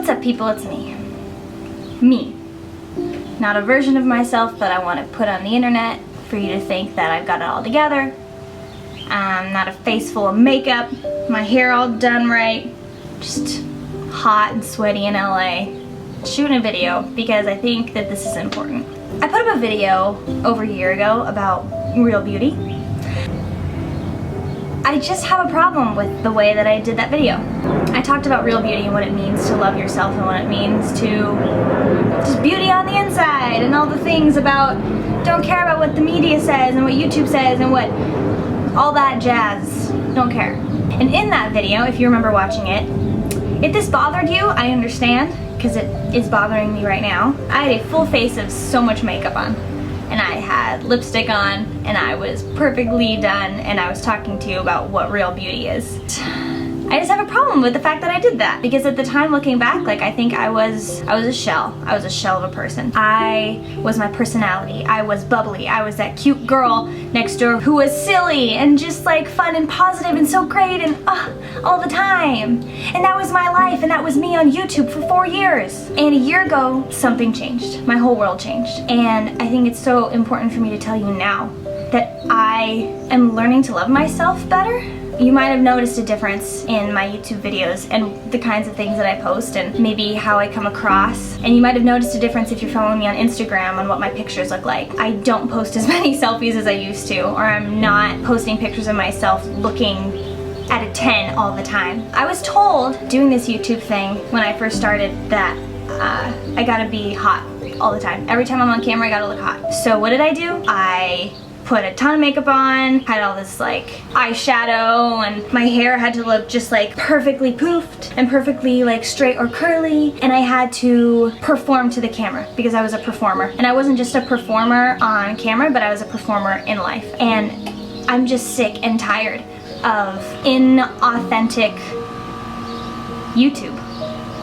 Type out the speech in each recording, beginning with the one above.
What's up, people? It's me. Me. Not a version of myself that I want to put on the internet for you to think that I've got it all together. Not a face full of makeup, my hair all done right, just hot and sweaty in LA, shooting a video because I think that this is important. I put up a video over a year ago about real beauty. I just have a problem with the way that I did that video. I talked about real beauty and what it means to love yourself and what it means to just beauty on the inside and all the things about don't care about what the media says and what YouTube says and what all that jazz. Don't care. And in that video, if you remember watching it, if this bothered you, I understand, because it is bothering me right now. I had a full face of so much makeup on, and I had lipstick on, and I was perfectly done, and I was talking to you about what real beauty is. I just have a problem with the fact that I did that, because at the time, looking back, like, I think I was a shell. I was a shell of a person. I was my personality. I was bubbly. I was that cute girl next door who was silly and just like fun and positive and so great and all the time. And that was my life, and that was me on YouTube for 4 years. And a year ago, something changed. My whole world changed. And I think it's so important for me to tell you now that I am learning to love myself better. You might have noticed a difference in my YouTube videos and the kinds of things that I post and maybe how I come across. And you might have noticed a difference if you're following me on Instagram on what my pictures look like. I don't post as many selfies as I used to, or I'm not posting pictures of myself looking at a 10 all the time. I was told doing this YouTube thing when I first started that I gotta be hot all the time. Every time I'm on camera, I gotta look hot. So what did I do? I put a ton of makeup on, had all this like eyeshadow, and my hair had to look just like perfectly poofed and perfectly like straight or curly, and I had to perform to the camera because I was a performer. And I wasn't just a performer on camera, but I was a performer in life. And I'm just sick and tired of inauthentic YouTube.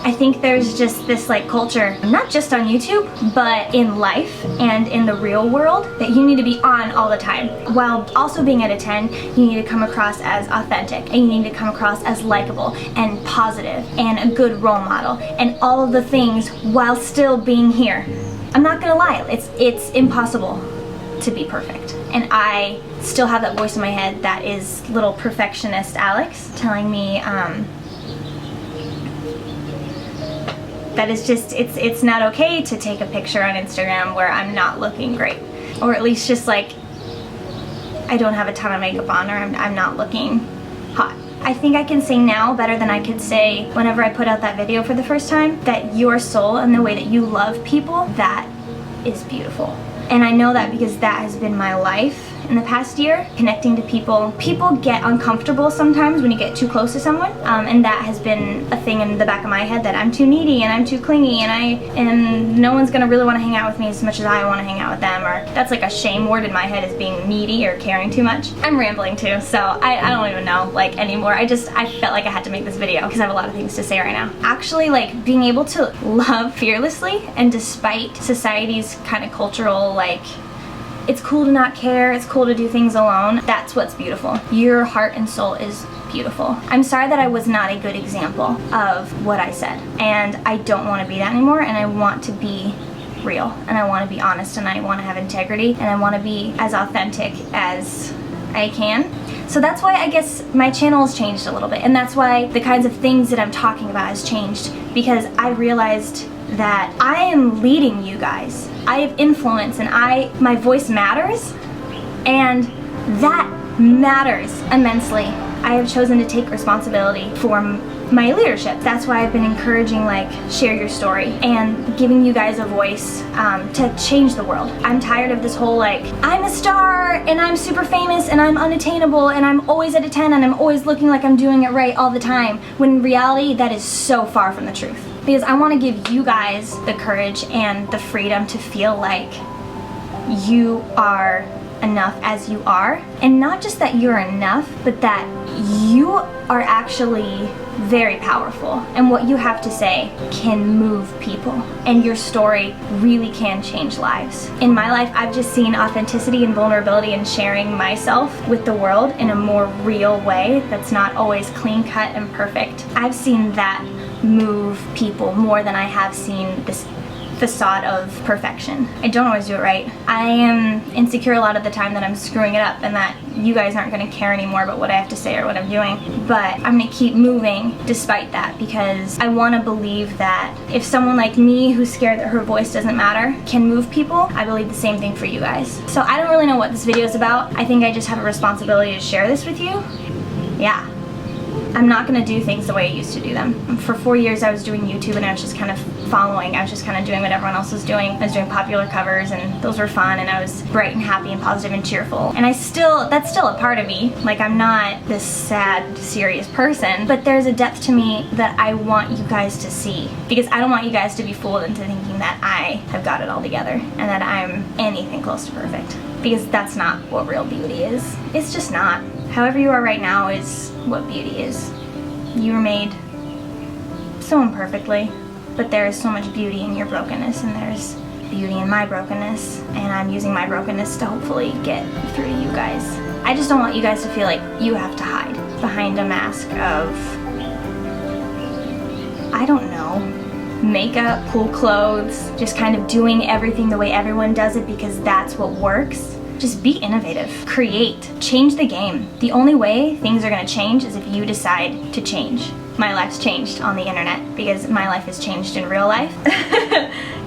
I think there's just this like culture, not just on YouTube, but in life and in the real world, that you need to be on all the time. While also being at a 10, you need to come across as authentic, and you need to come across as likable and positive and a good role model and all of the things while still being here. I'm not gonna lie, it's impossible to be perfect. And I still have that voice in my head that is little perfectionist Alex telling me, that is just, it's not okay to take a picture on Instagram where I'm not looking great. Or at least just like, I don't have a ton of makeup on, or I'm not looking hot. I think I can say now better than I could say whenever I put out that video for the first time, that your soul and the way that you love people, that is beautiful. And I know that because that has been my life in the past year, connecting to people. People get uncomfortable sometimes when you get too close to someone, and that has been a thing in the back of my head, that I'm too needy and I'm too clingy and no one's gonna really want to hang out with me as much as I want to hang out with them, or that's like a shame word in my head, is being needy or caring too much. I'm rambling too, so I don't even know like anymore. I felt like I had to make this video because I have a lot of things to say right now. Actually, like, being able to love fearlessly, and despite society's kind of cultural like, it's cool to not care, it's cool to do things alone, that's what's beautiful. Your heart and soul is beautiful. I'm sorry that I was not a good example of what I said, and I don't want to be that anymore, and I want to be real, and I want to be honest, and I want to have integrity, and I want to be as authentic as I can. So that's why I guess my channel has changed a little bit, and that's why the kinds of things that I'm talking about has changed, because I realized that I am leading you guys. I have influence, and my voice matters, and that matters immensely. I have chosen to take responsibility for my leadership. That's why I've been encouraging like, share your story, and giving you guys a voice to change the world. I'm tired of this whole like, I'm a star and I'm super famous and I'm unattainable and I'm always at a 10 and I'm always looking like I'm doing it right all the time, when in reality that is so far from the truth. Because I want to give you guys the courage and the freedom to feel like you are enough as you are, and not just that you're enough, but that you are actually very powerful, and what you have to say can move people, and your story really can change lives. In my life, I've just seen authenticity and vulnerability and sharing myself with the world in a more real way that's not always clean cut and perfect. I've seen that move people more than I have seen this facade of perfection. I don't always do it right. I am insecure a lot of the time that I'm screwing it up and that you guys aren't going to care anymore about what I have to say or what I'm doing. But I'm going to keep moving despite that, because I want to believe that if someone like me, who's scared that her voice doesn't matter, can move people, I believe the same thing for you guys. So I don't really know what this video is about. I think I just have a responsibility to share this with you. Yeah. I'm not going to do things the way I used to do them. For 4 years I was doing YouTube and I was just kind of following. I was just kind of doing what everyone else was doing. I was doing popular covers and those were fun, and I was bright and happy and positive and cheerful. And that's still a part of me. Like, I'm not this sad, serious person, but there's a depth to me that I want you guys to see. Because I don't want you guys to be fooled into thinking that I have got it all together and that I'm anything close to perfect. Because that's not what real beauty is. It's just not. However you are right now is what beauty is. You were made so imperfectly, but there is so much beauty in your brokenness, and there's beauty in my brokenness, and I'm using my brokenness to hopefully get through to you guys. I just don't want you guys to feel like you have to hide behind a mask of, I don't know, makeup, cool clothes, just kind of doing everything the way everyone does it because that's what works. Just be innovative, create, change the game. The only way things are gonna change is if you decide to change. My life's changed on the internet because my life has changed in real life.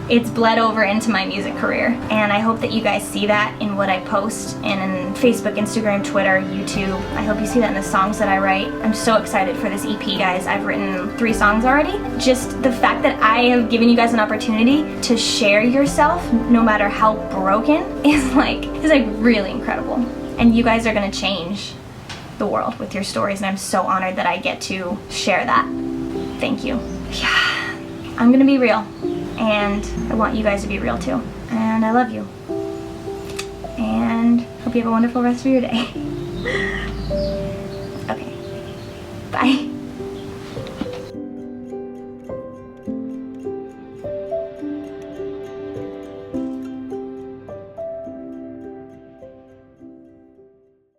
It's bled over into my music career, and I hope that you guys see that in what I post and in Facebook, Instagram, Twitter, YouTube. I hope you see that in the songs that I write. I'm so excited for this EP, guys. I've written 3 songs already. Just the fact that I have given you guys an opportunity to share yourself, no matter how broken, is like really incredible. And you guys are gonna change the world with your stories, and I'm so honored that I get to share that. Thank you. Yeah, I'm gonna be real. And I want you guys to be real too. And I love you. And hope you have a wonderful rest of your day.